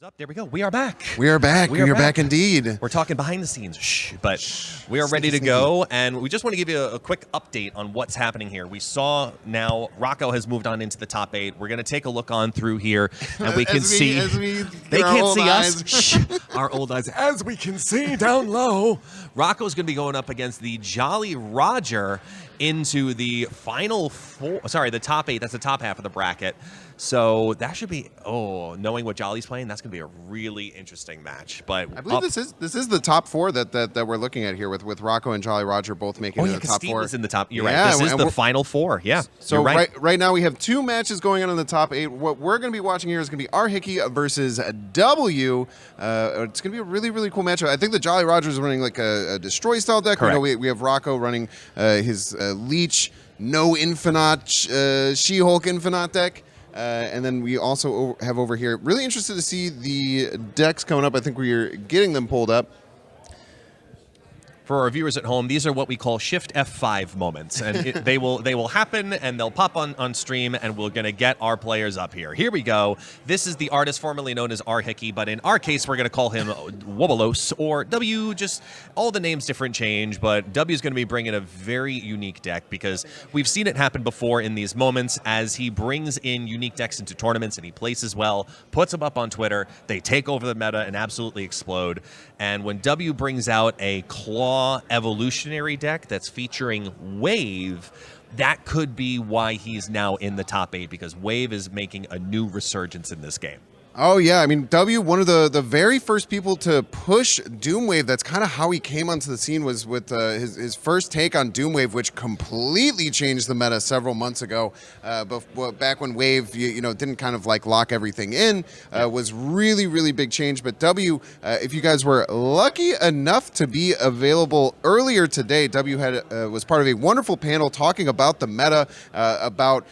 Up, there we go. We are back. We are back. We are back indeed. We're talking behind the scenes, but we are ready to go, and we just want to give you a quick update on what's happening here. We saw now Rocco has moved on into the top 8. We're going to take a look on through here, and we can see they can't see us. Our old eyes, as we can see down low. Rocco's going to be going up against the Jolly Roger into the final 4. Sorry, the top 8. That's the top half of the bracket. So that should be, knowing what Jolly's playing, that's going to be a really interesting match. But I believe this is the top 4 that we're looking at here with Rocco and Jolly Roger both making it in the top 4. Is in the top. You're right. This is the final 4. Yeah. So right now we have 2 matches going on in the top 8. What we're going to be watching here is going to be RHickey versus W. It's going to be a really, really cool matchup. I think the Jolly Roger is running like a destroy style deck. Correct. We have Rocco running his Leech, no Infinite, She-Hulk Infinite deck. And then we also have over here, really interested to see the decks coming up. I think we're getting them pulled up. For our viewers at home, these are what we call Shift F5 moments, and they will happen, and they'll pop on stream, and we're going to get our players up here. Here we go. This is the artist formerly known as RHickey, but in our case, we're going to call him Wobolos, or W, just all the names different change, but W is going to be bringing a very unique deck, because we've seen it happen before in these moments as he brings in unique decks into tournaments, and he places well, puts them up on Twitter, they take over the meta and absolutely explode. And when W brings out a Claw evolutionary deck that's featuring Wave, that could be why he's now in the top 8, because Wave is making a new resurgence in this game. Oh, yeah. I mean, W, one of the very first people to push Doomwave, that's kind of how he came onto the scene, was with his first take on Doomwave, which completely changed the meta several months ago. Back when Wave, didn't kind of like lock everything in, was really, really big change. But W, if you guys were lucky enough to be available earlier today, W was part of a wonderful panel talking about the meta, about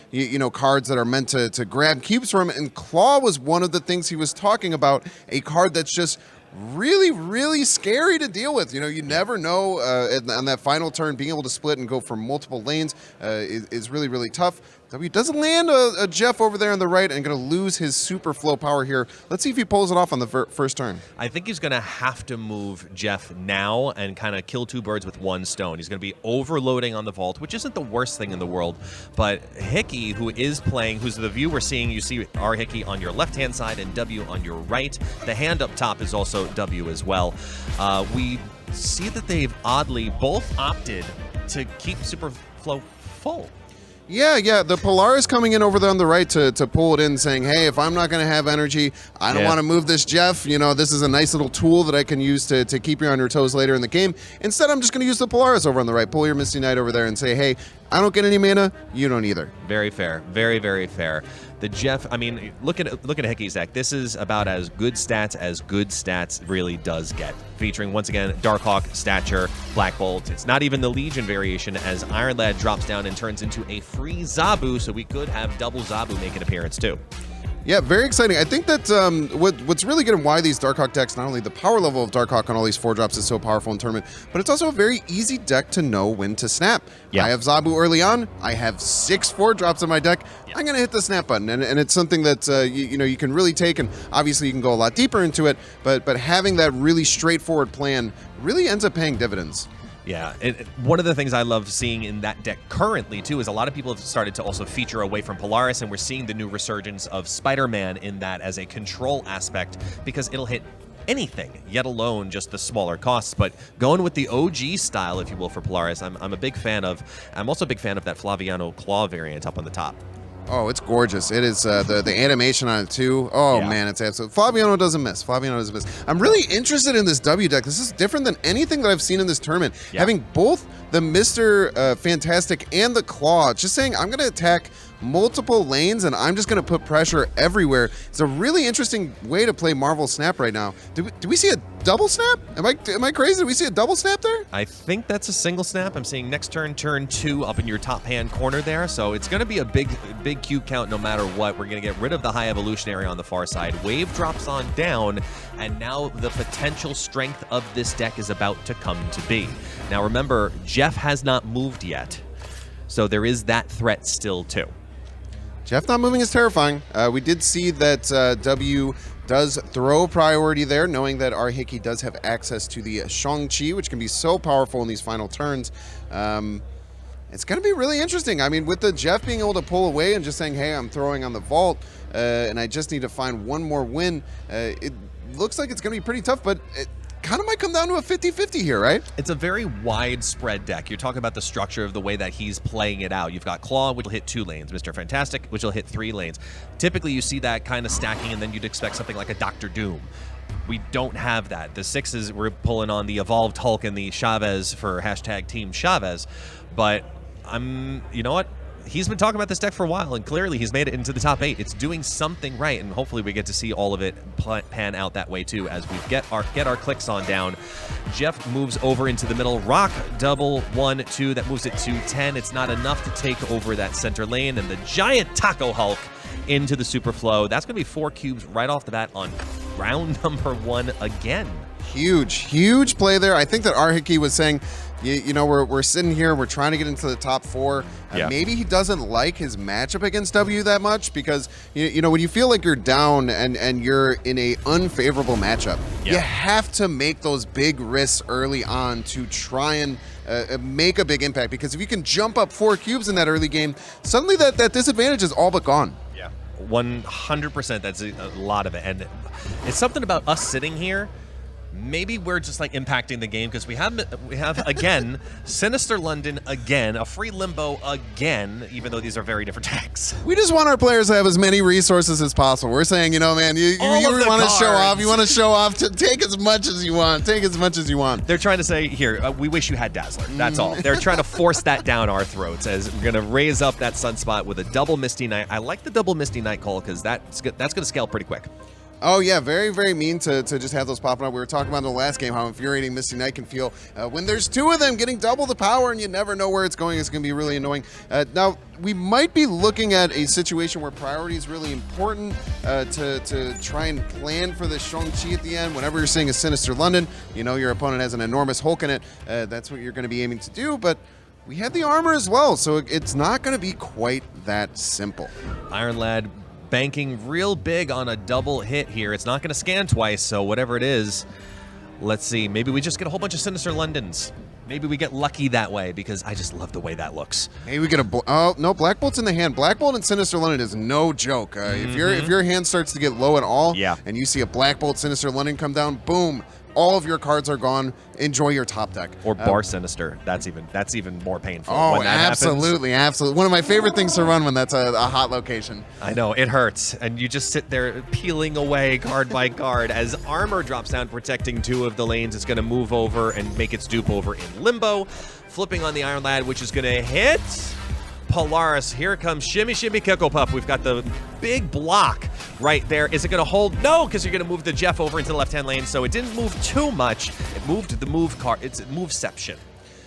cards that are meant to grab cubes from, and Claw was one of the things he was talking about, a card that's just really, really scary to deal with. You never know on that final turn, being able to split and go for multiple lanes is really, really tough. W doesn't land a Jeff over there on the right and going to lose his super flow power here. Let's see if he pulls it off on the first turn. I think he's going to have to move Jeff now and kind of kill 2 birds with 1 stone. He's going to be overloading on the vault, which isn't the worst thing in the world. But Hickey, who is playing, who's the view we're seeing, you see RHickey on your left-hand side and W on your right. The hand up top is also W as well. We see that they've oddly both opted to keep super flow full. Yeah, the Polaris coming in over there on the right to pull it in, saying, hey, if I'm not going to have energy, I don't want to move this Jeff. This is a nice little tool that I can use to keep you on your toes later in the game. Instead, I'm just going to use the Polaris over on the right, pull your Misty Knight over there and say, hey, I don't get any mana, you don't either. Very fair. Very, very fair. The Jeff, I mean, look at Hickey's deck. This is about as good stats really does get. Featuring, once again, Darkhawk, Stature, Black Bolt. It's not even the Legion variation, as Iron Lad drops down and turns into a free Zabu, so we could have double Zabu make an appearance too. Yeah, very exciting. I think that what's really good and why these Darkhawk decks, not only the power level of Darkhawk on all these 4-drops is so powerful in tournament, but it's also a very easy deck to know when to snap. Yeah. I have Zabu early on. I have 6 4-drops in my deck. Yeah. I'm going to hit the snap button, and it's something that you can really take, and obviously you can go a lot deeper into it, but having that really straightforward plan really ends up paying dividends. Yeah, one of the things I love seeing in that deck currently, too, is a lot of people have started to also feature away from Polaris, and we're seeing the new resurgence of Spider-Man in that as a control aspect, because it'll hit anything, yet alone just the smaller costs. But going with the OG style, if you will, for Polaris, I'm a big fan of. I'm also a big fan of that Flaviano Claw variant up on the top. Oh, it's gorgeous. It is the animation on it, too. Oh, yeah. Man, it's absolute. Flaviano doesn't miss. I'm really interested in this W deck. This is different than anything that I've seen in this tournament. Yeah. Having both the Mr. Fantastic and the Claw, just saying I'm going to attack multiple lanes and I'm just going to put pressure everywhere. It's a really interesting way to play Marvel Snap right now. Do we see a double snap? Am I crazy? Do we see a double snap there? I think that's a single snap. I'm seeing next turn 2 up in your top hand corner there. So it's going to be a big cube count no matter what. We're going to get rid of the high evolutionary on the far side. Wave drops on down, and now the potential strength of this deck is about to come to be. Now remember, Jeff has not moved yet, so there is that threat still too. Jeff not moving is terrifying. We did see that W does throw priority there, knowing that RHickey does have access to the Shang-Chi, which can be so powerful in these final turns. It's going to be really interesting. I mean, with the Jeff being able to pull away and just saying, hey, I'm throwing on the vault, and I just need to find one more win, it looks like it's going to be pretty tough, but it kind of might come down to a 50-50 here, right? It's a very widespread deck. You're talking about the structure of the way that he's playing it out. You've got Claw, which will hit 2 lanes, Mr. Fantastic, which will hit 3 lanes. Typically, you see that kind of stacking, and then you'd expect something like a Dr. Doom. We don't have that. The 6s, we're pulling on the Evolved Hulk and the Chavez for hashtag Team Chavez, but you know what? He's been talking about this deck for a while, and clearly he's made it into the top 8. It's doing something right, and hopefully we get to see all of it pan out that way too as we get our clicks on down. Jeff moves over into the middle. Rock double 1-2. That moves it to 10. It's not enough to take over that center lane, and the giant Taco Hulk into the Super Flow. That's going to be 4 cubes right off the bat on round number 1 again. Huge play there. I think that RHickey was saying, you know, we're sitting here, we're trying to get into the top 4. Yeah. Maybe he doesn't like his matchup against W that much because, you know, when you feel like you're down and you're in a unfavorable matchup, you have to make those big risks early on to try and make a big impact, because if you can jump up 4 cubes in that early game, suddenly that disadvantage is all but gone. 100%. That's a lot of it. And it's something about us sitting here. Maybe we're just like impacting the game because we have again Sinister London again, a free Limbo again, even though these are very different decks. We just want our players to have as many resources as possible. We're saying, you know, man, you want to show off. You want to show off. Take as much as you want. Take as much as you want. They're trying to say, here, we wish you had Dazzler. That's all. They're trying to force that down our throats as we're going to raise up that Sunspot with a double Misty Knight. I like the double Misty Knight call because that's going to scale pretty quick. Oh, yeah, very, very mean to just have those popping up. We were talking about in the last game how infuriating Misty Knight can feel when there's 2 of them getting double the power and you never know where it's going. It's going to be really annoying. Now, we might be looking at a situation where priority is really important to try and plan for the Shang-Chi at the end. Whenever you're seeing a Sinister London, you know your opponent has an enormous Hulk in it. That's what you're going to be aiming to do, but we had the armor as well, so it's not going to be quite that simple. Iron Lad banking real big on a double hit here. It's not going to scan twice, so whatever it is, let's see. Maybe we just get a whole bunch of Sinister Londons. Maybe we get lucky that way because I just love the way that looks. Maybe we get oh no, Black Bolt's in the hand. Black Bolt and Sinister London is no joke. If your hand starts to get low at all, and you see a Black Bolt Sinister London come down, boom. All of your cards are gone. Enjoy your top deck. Or Bar Sinister. That's even more painful. Oh, when that absolutely. One of my favorite things to run when that's a hot location. I know, it hurts. And you just sit there peeling away card by card. As armor drops down, protecting 2 of the lanes, it's going to move over and make its dupe over in Limbo. Flipping on the Iron Lad, which is going to hit Polaris. Here comes Shimmy Shimmy Kickle Puff. We've got the big block right there. Is it going to hold? No, because you're going to move the Jeff over into the left-hand lane, so it didn't move too much. It moved the move card. It's moveception.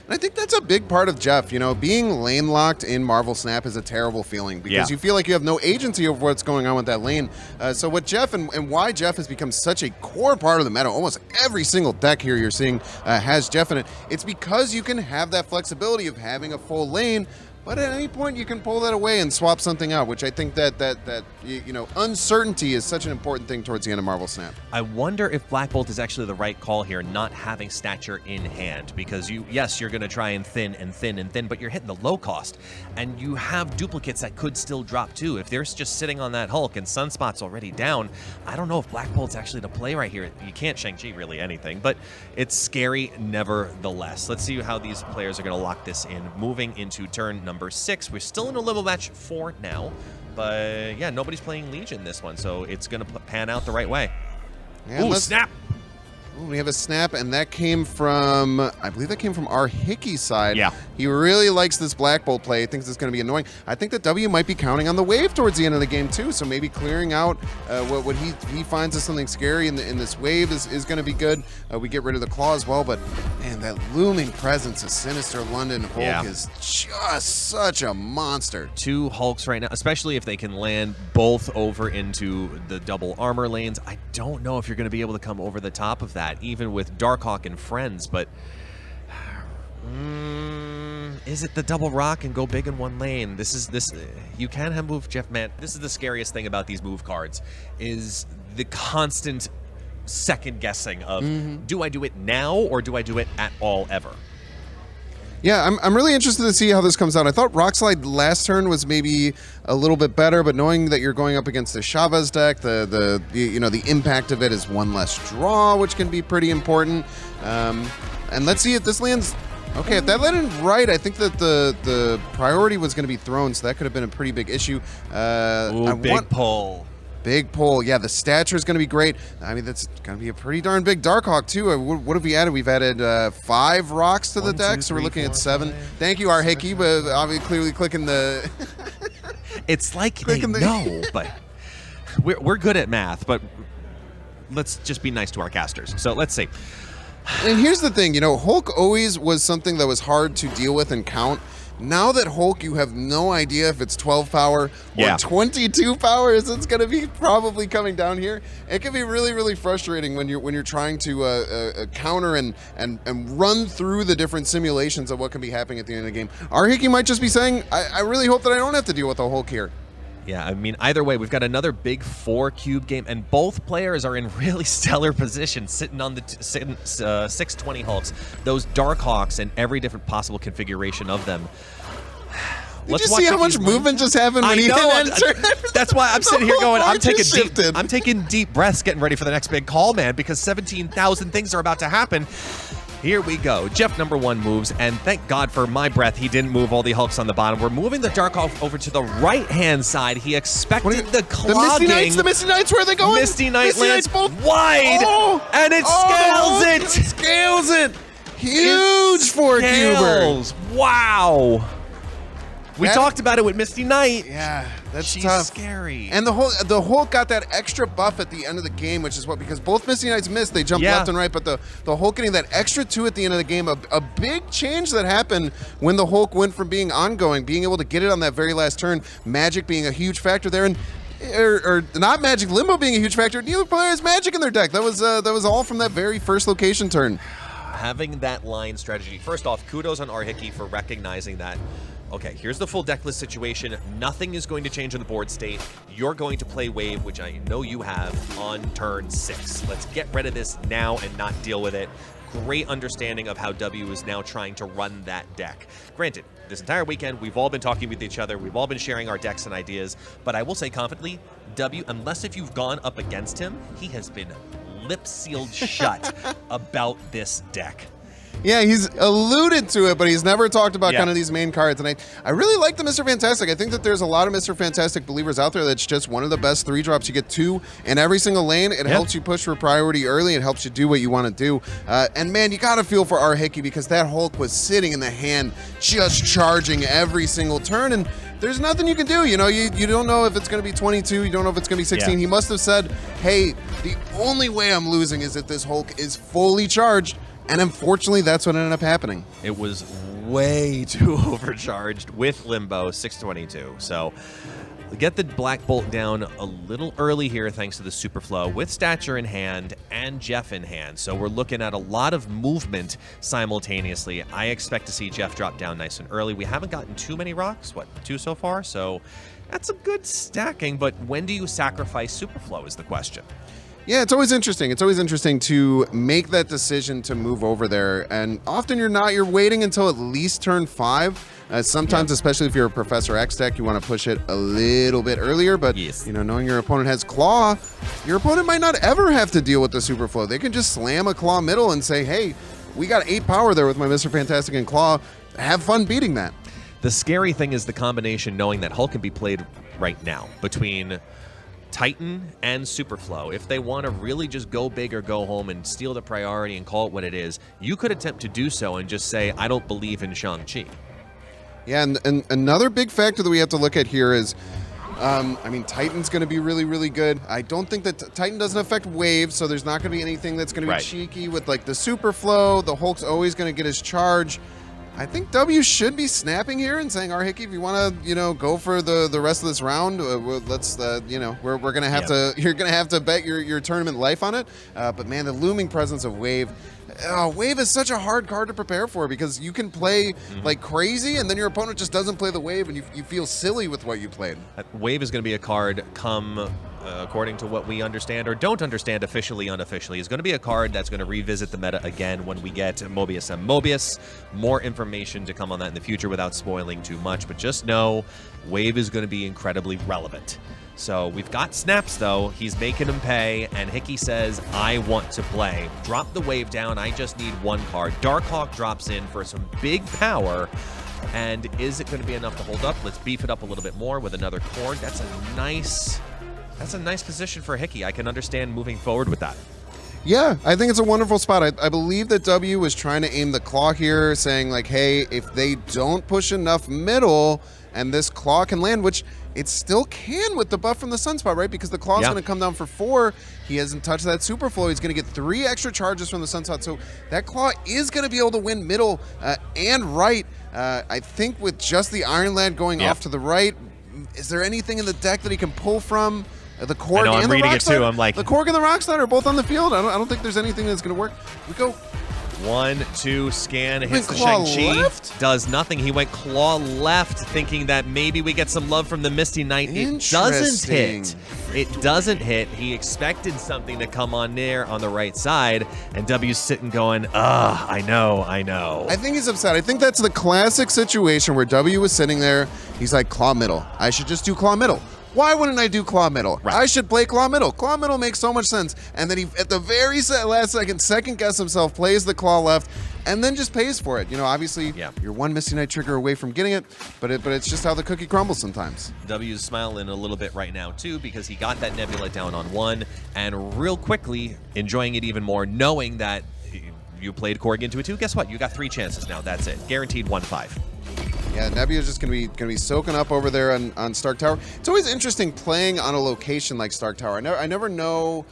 And I think that's a big part of Jeff. You know, being lane locked in Marvel Snap is a terrible feeling because you feel like you have no agency over what's going on with that lane. So what Jeff and why Jeff has become such a core part of the meta, almost every single deck here you're seeing has Jeff in it. It's because you can have that flexibility of having a full lane, but at any point you can pull that away and swap something out, which I think that you know, uncertainty is such an important thing towards the end of Marvel Snap. I wonder if Black Bolt is actually the right call here, not having stature in hand, because yes, you're going to try and thin and thin and thin, but you're hitting the low cost, and you have duplicates that could still drop too. If they're just sitting on that Hulk and Sunspot's already down, I don't know if Black Bolt's actually to play right here. You can't Shang-Chi really anything, but it's scary nevertheless. Let's see how these players are going to lock this in, moving into turn number 6. We're still in a Limbo match 4 now, but yeah, nobody's playing Legion this one, so it's going to pan out the right way. Yeah, ooh, snap! Ooh, we have a snap, and that came from, I believe that came from RHickey's side. Yeah. He really likes this Black Bolt play. He thinks it's going to be annoying. I think that W might be counting on the wave towards the end of the game, too, so maybe clearing out what he finds as something scary in this wave is going to be good. We get rid of the claw as well, but, man, that looming presence of Sinister London Hulk is just such a monster. 2 Hulks right now, especially if they can land both over into the double armor lanes. I don't know if you're going to be able to come over the top of that, even with Darkhawk and friends, but Is it the double rock and go big in one lane? You can have move Jeff, man. This is the scariest thing about these move cards, is the constant second guessing of, do I do it now or do I do it at all ever? Yeah, I'm really interested to see how this comes out. I thought Rock Slide last turn was maybe a little bit better, but knowing that you're going up against the Chavez deck, the impact of it is one less draw, which can be pretty important. And let's see if this lands. Okay, if that landed right, I think that the priority was going to be thrown, so that could have been a pretty big issue. Big pull. Big pull. Yeah, the stature is going to be great. I mean, that's going to be a pretty darn big Darkhawk, too. What have we added? We've added 5 rocks to the deck, so we're looking at 7. Thank you, RHickey, but obviously clearly clicking the... It's like they know, but we're good at math, but let's just be nice to our casters. So let's see. And here's the thing, Hulk always was something that was hard to deal with and count. Now that Hulk, you have no idea if it's 12 power or 22 power as it's going to be probably coming down here. It can be really, really frustrating when you're trying to counter and run through the different simulations of what can be happening at the end of the game. RHickey might just be saying, I really hope that I don't have to deal with a Hulk here. Yeah, I mean, either way, we've got another big 4-cube game, and both players are in really stellar positions, sitting on the 620 Hulks, those Darkhawks, and every different possible configuration of them. Did you see how much movement just happened when he hit enter? That's why I'm sitting here going, I'm taking deep breaths getting ready for the next big call, man, because 17,000 things are about to happen. Here we go. Jeff number 1 moves, and thank God for my breath, he didn't move all the Hulks on the bottom. We're moving the Darkhawk over to the right-hand side. He expected the clogging. The Misty Knights, where are they going? Misty Knight lands wide, and it scales it. It scales it. Huge 4-cuber. Wow. We talked about it with Misty Knight. Yeah, that's She's tough. Scary. And the Hulk got that extra buff at the end of the game, which is because both Misty Knights missed. They jumped left and right, but the Hulk getting that extra 2 at the end of the game, a big change that happened when the Hulk went from being ongoing, being able to get it on that very last turn, Magic being a huge factor there, and or not Magic, Limbo being a huge factor. Neither player has Magic in their deck. That was all from that very first location turn. Having that line strategy. First off, kudos on RHickey for recognizing that. Okay, here's the full deck list situation. Nothing is going to change on the board state. You're going to play Wave, which I know you have, on turn 6. Let's get rid of this now and not deal with it. Great understanding of how W is now trying to run that deck. Granted, this entire weekend, we've all been talking with each other. We've all been sharing our decks and ideas. But I will say confidently, W, unless if you've gone up against him, he has been lip-sealed shut about this deck. Yeah, he's alluded to it, but he's never talked about kind of these main cards. And I really like the Mr. Fantastic. I think that there's a lot of Mr. Fantastic believers out there that's just one of the best 3-drops. You get 2 in every single lane. It helps you push for priority early. It helps you do what you want to do. And, man, you got to feel for RHickey because that Hulk was sitting in the hand just charging every single turn. And there's nothing you can do. You don't know if it's going to be 22. You don't know if it's going to be 16. He must have said, hey, the only way I'm losing is if this Hulk is fully charged. And unfortunately, that's what ended up happening. It was way too overcharged with Limbo, 622. So we get the Black Bolt down a little early here thanks to the Superflow with Stature in hand and Jeff in hand. So we're looking at a lot of movement simultaneously. I expect to see Jeff drop down nice and early. We haven't gotten too many rocks, 2 so far? So that's a good stacking, but when do you sacrifice Superflow is the question. Yeah, it's always interesting. It's always interesting to make that decision to move over there. And often you're not. You're waiting until at least turn 5. Sometimes, especially if you're a Professor X deck, you want to push it a little bit earlier. But, knowing your opponent has Claw, your opponent might not ever have to deal with the Superflow. They can just slam a Claw middle and say, hey, we got 8 power there with my Mr. Fantastic and Claw. Have fun beating that. The scary thing is the combination knowing that Hulk can be played right now between Titan and Superflow. If they want to really just go big or go home and steal the priority and call it what it is, you could attempt to do so and just say, I don't believe in Shang-Chi. Yeah, and another big factor that we have to look at here is, Titan's going to be really, really good. I don't think that Titan doesn't affect Wave, so there's not going to be anything that's going to be cheeky with, like, the Superflow. The Hulk's always going to get his charge. I think W should be snapping here and saying, RHickey, if you want to, go for the rest of this round, let's, we're going to have to, you're going to have to bet your tournament life on it. But man, the looming presence of Wave. Wave is such a hard card to prepare for because you can play like crazy and then your opponent just doesn't play the Wave and you feel silly with what you played. Wave is going to be a card come, according to what we understand or don't understand officially, unofficially, is going to be a card that's going to revisit the meta again when we get Mobius and Mobius. More information to come on that in the future without spoiling too much, but just know Wave is going to be incredibly relevant. So we've got Snaps, though. He's making him pay, and Hickey says, I want to play. Drop the Wave down. I just need one card. Darkhawk drops in for some big power, and is it going to be enough to hold up? Let's beef it up a little bit more with another Korg. That's a nice position for Hickey. I can understand moving forward with that. Yeah, I think it's a wonderful spot. I believe that W was trying to aim the claw here, saying like, hey, if they don't push enough middle and this claw can land, which it still can with the buff from the Sunspot, right? Because the claw's going to come down for 4. He hasn't touched that Superflow. He's going to get 3 extra charges from the Sunspot. So that claw is going to be able to win middle and right. I think with just the Iron Lad going off to the right, is there anything in the deck that he can pull from? The Korg and the Rockslide? I'm like, the Korg and the Rockslide are both on the field. I don't think there's anything that's going to work. We go 1, 2, scan, hits the claw Shang-Chi, left? does nothing. He went claw left, thinking that maybe we get some love from the Misty Knight. It doesn't hit. It doesn't hit. He expected something to come on there on the right side, and W's sitting going, I know. I think he's upset. I think that's the classic situation where W was sitting there. He's like, claw middle. I should just do claw middle. Why wouldn't I do claw middle? Right. I should play claw middle. Claw middle makes so much sense. And then he, at the very last second guess himself, plays the claw left, and then just pays for it. Obviously, you're one Misty Knight trigger away from getting it, but it's just how the cookie crumbles sometimes. W's smiling a little bit right now, too, because he got that Nebula down on 1, and real quickly enjoying it even more, knowing that you played Korg into a 2. Guess what? You got 3 chances now. That's it. Guaranteed 1-5. Yeah, Nebula's just gonna be soaking up over there on Stark Tower. It's always interesting playing on a location like Stark Tower. I never know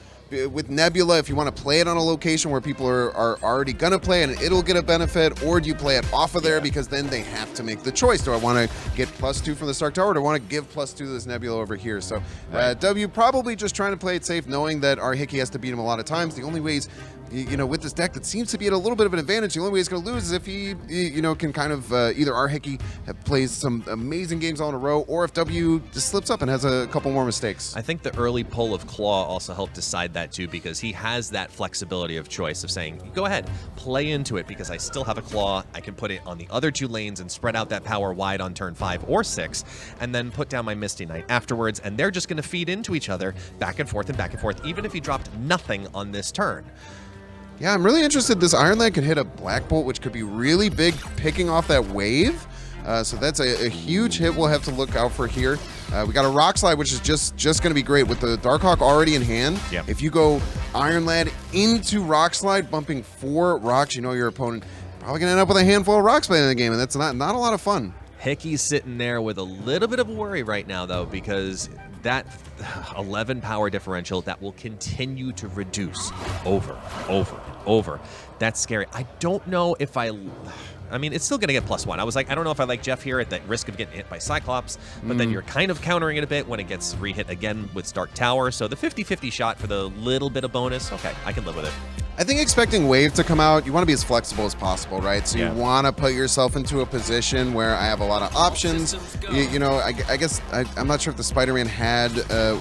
with Nebula if you want to play it on a location where people are already gonna play and it'll get a benefit, or do you play it off of there because then they have to make the choice. Do I want to get +2 from the Stark Tower, or do I want to give +2 to this Nebula over here? So W probably just trying to play it safe, knowing that RHickey has to beat him a lot of times. The only ways, with this deck that seems to be at a little bit of an advantage, the only way he's going to lose is if he, can kind of either RHickey plays some amazing games all in a row, or if W just slips up and has a couple more mistakes. I think the early pull of Claw also helped decide that too, because he has that flexibility of choice of saying, go ahead, play into it, because I still have a Claw. I can put it on the other 2 lanes and spread out that power wide on turn 5 or 6, and then put down my Misty Knight afterwards, and they're just going to feed into each other back and forth, even if he dropped nothing on this turn. Yeah, I'm really interested. This Iron Lad can hit a Black Bolt, which could be really big, picking off that wave. So that's a huge hit we'll have to look out for here. We got a Rock Slide, which is just going to be great. With the Darkhawk already in hand, if you go Iron Lad into Rock Slide, bumping 4 rocks, your opponent probably going to end up with a handful of rocks playing in the game, and that's not a lot of fun. Hickey's sitting there with a little bit of worry right now, though, because that 11 power differential that will continue to reduce over. That's scary. I don't know if I mean, it's still going to get +1. I was like, I don't know if I like Jeff here at the risk of getting hit by Cyclops, but then you're kind of countering it a bit when it gets re-hit again with Stark Tower. So the 50-50 shot for the little bit of bonus, okay, I can live with it. I think expecting Wave to come out, you want to be as flexible as possible, right? So you want to put yourself into a position where I have a lot of options. I guess I'm not sure if the Spider-Man had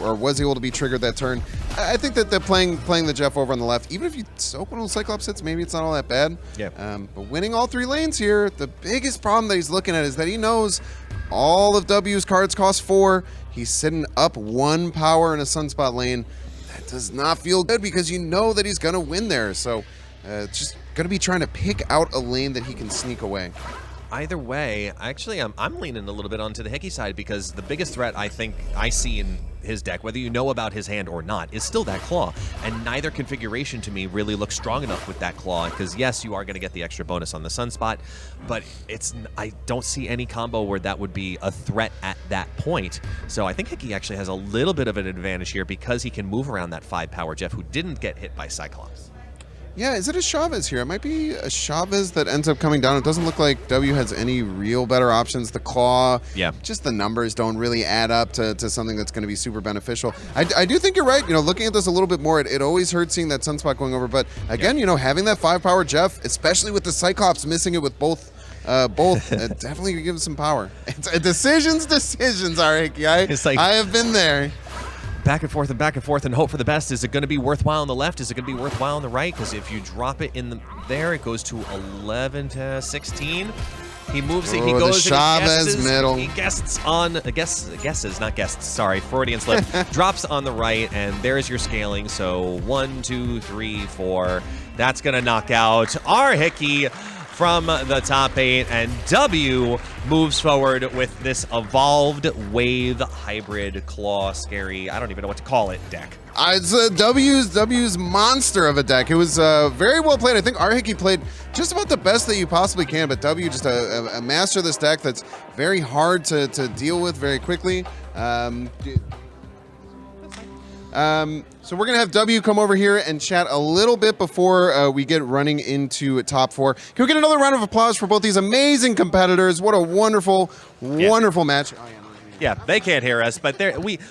or was able to be triggered that turn. I think that they're playing the Jeff over on the left. Even if you soak one of the Cyclops hits, maybe it's not all that bad. But winning all 3 lanes here, the biggest problem that he's looking at is that he knows all of W's cards cost 4. He's sitting up 1 power in a Sunspot lane. That does not feel good because you know that he's going to win there. So it's just going to be trying to pick out a lane that he can sneak away. Either way, actually, I'm leaning a little bit onto the Hickey side, because the biggest threat I think I see in his deck, whether you know about his hand or not, is still that Claw. And neither configuration to me really looks strong enough with that Claw, because yes, you are going to get the extra bonus on the Sunspot, but I don't see any combo where that would be a threat at that point. So I think Hickey actually has a little bit of an advantage here because he can move around that 5 power Jeff who didn't get hit by Cyclops. Yeah, is it a Chavez here? It might be a Chavez that ends up coming down. It doesn't look like W has any real better options. The Claw, just the numbers don't really add up to something that's going to be super beneficial. I do think you're right. You know, looking at this a little bit more, it always hurts seeing that Sunspot going over. But again, you know, having that 5-power Jeff, especially with the Cyclops missing it with both, it definitely gives some power. It's decisions, RHickey. I have been there. Back and forth and hope for the best. Is it going to be worthwhile on the left? Is it going to be worthwhile on the right? Because if you drop it in there, it goes to 11 to 16. He moves it. He goes the Chavez and middle. He guesses on guesses, not guests. Sorry, Freudian slip. Drops on the right, and there's your scaling. So 1, 2, 3, 4. That's going to knock out RHickey from the top 8, and W moves forward with this evolved wave hybrid claw scary, I don't even know what to call it, deck. It's W's monster of a deck. It was very well played. I think RHickey played just about the best that you possibly can, but W just a master of this deck that's very hard to deal with very quickly. So we're going to have W come over here and chat a little bit before we get running into top 4. Can we get another round of applause for both these amazing competitors? What a wonderful, wonderful match. Oh, yeah, they can't hear us, but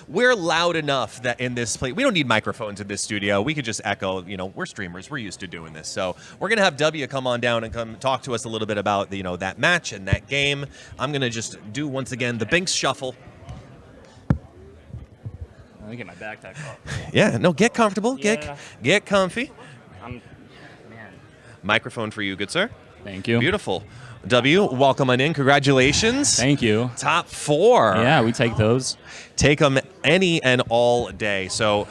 we're loud enough that in this place, we don't need microphones in this studio. We could just echo, you know, we're streamers. We're used to doing this. So we're going to have W come on down and come talk to us a little bit about, you know, that match and that game. I'm going to just do, once again, the Binks Shuffle. Let me get my backpack off. Yeah, no, get comfortable. Yeah. Get comfy. Man. Microphone for you, good sir. Thank you. Beautiful. W, welcome on in. Congratulations. Thank you. Top 4. Yeah, we take those. Take them any and all day. So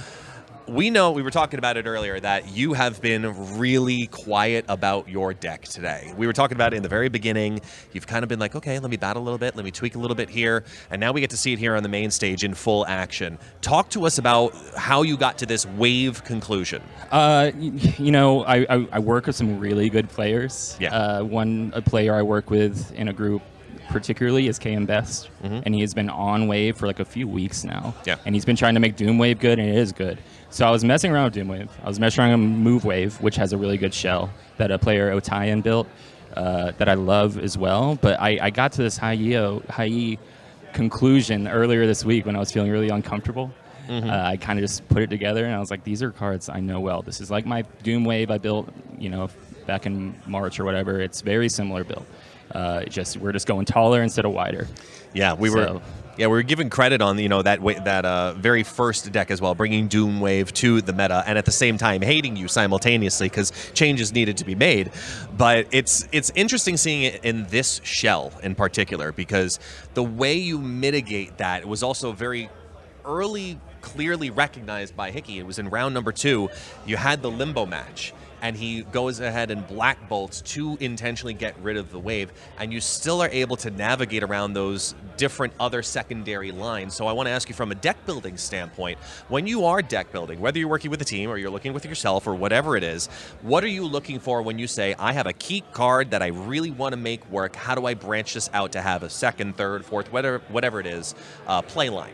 we know, we were talking about it earlier, that you have been really quiet about your deck today. We were talking about it in the very beginning. You've kind of been like, okay, let me battle a little bit, let me tweak a little bit here, and now we get to see it here on the main stage in full action. Talk to us about how you got to this wave conclusion. You know, I work with some really good players. Yeah. A player I work with in a group particularly is KM Best, and he has been on Wave for like a few weeks now. Yeah. And he's been trying to make Doom Wave good, and it is good. So I was messing around with Doom Wave. I was messing around with Move Wave, which has a really good shell that a player Otayan built that I love as well. But I got to this high conclusion earlier this week when I was feeling really uncomfortable. I kind of just put it together, and I was like, these are cards I know well. This is like my Doom Wave I built, you know, back in March or whatever. It's very similar build. We're just going taller instead of wider. Yeah, we were giving credit on, you know, that very first deck as well, bringing Doom Wave to the meta, and at the same time hating you simultaneously because changes needed to be made. But it's interesting seeing it in this shell in particular, because the way you mitigate that was also very early, clearly recognized by Hickey. It was in round number 2. You had the Limbo match, and he goes ahead and black bolts to intentionally get rid of the wave, and you still are able to navigate around those different other secondary lines. So I want to ask you, from a deck building standpoint, when you are deck building, whether you're working with a team or you're looking with yourself or whatever it is, what are you looking for when you say, I have a key card that I really want to make work? How do I branch this out to have a second, third, fourth, whatever it is, play line?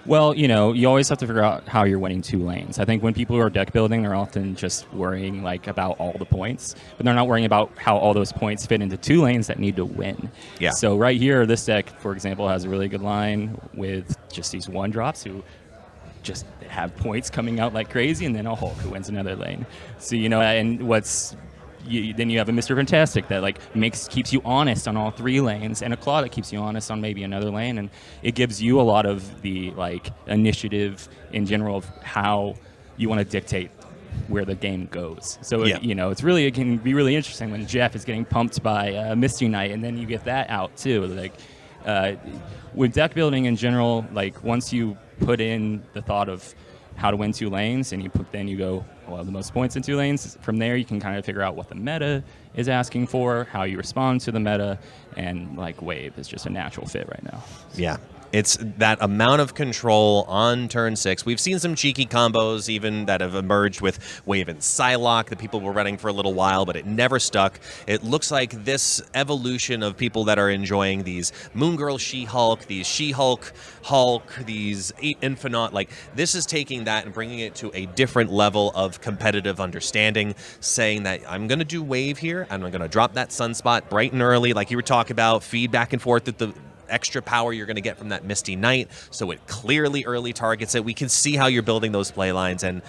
Well, you know, you always have to figure out how you're winning 2 lanes. I think when people are deck building, they're often just worrying like about all the points, but they're not worrying about how all those points fit into 2 lanes that need to win. Yeah. So right here, this deck, for example, has a really good line with just these 1-drops who just have points coming out like crazy, and then a Hulk who wins another lane. So, you know, and then you have a Mr. Fantastic that like keeps you honest on all 3 lanes, and a Claw that keeps you honest on maybe another lane, and it gives you a lot of the like initiative in general of how you want to dictate where the game goes. So you know, it can be really interesting when Jeff is getting pumped by Misty Knight, and then you get that out too. Like with deck building in general, like once you put in the thought of how to win 2 lanes, and then you go, well, the most points in 2 lanes. From there, you can kind of figure out what the meta is asking for, how you respond to the meta, and like Wave is just a natural fit right now. Yeah. It's that amount of control on turn 6. We've seen some cheeky combos even that have emerged with Wave and Psylocke that people were running for a little while, but it never stuck. It looks like this evolution of people that are enjoying these Moon Girl She-Hulk, these She-Hulk Hulk, these 8 Infinite, like this is taking that and bringing it to a different level of competitive understanding, saying that I'm going to do Wave here, and I'm going to drop that Sunspot bright and early, like you were talking about, feed back and forth with the extra power you're going to get from that Misty Knight, so it clearly early targets it. We can see how you're building those play lines, and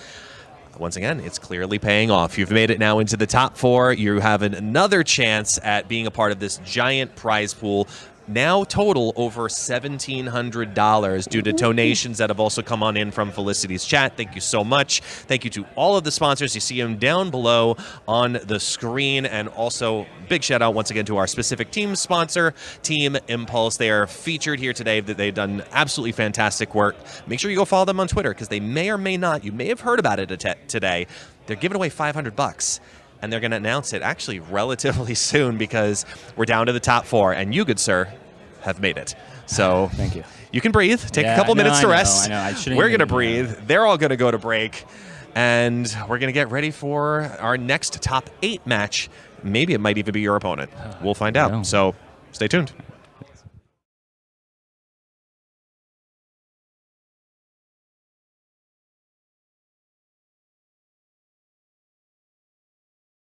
once again, it's clearly paying off. You've made it now into the top 4. You have another chance at being a part of this giant prize pool. Now total over $1,700 due to donations that have also come on in from Felicity's chat. Thank you so much. Thank you to all of the sponsors. You see them down below on the screen. And also big shout out once again to our specific team sponsor, Team Impulse. They are featured here today. They've done absolutely fantastic work. Make sure you go follow them on Twitter because they may or may not, you may have heard about it today. They're giving away $500. And they're going to announce it actually relatively soon because we're down to the top 4. And you, good sir, have made it. So thank you. You can breathe. Take a couple minutes to rest. I know. We're going to breathe. They're all going to go to break. And we're going to get ready for our next top 8 match. Maybe it might even be your opponent. We'll find out. So stay tuned.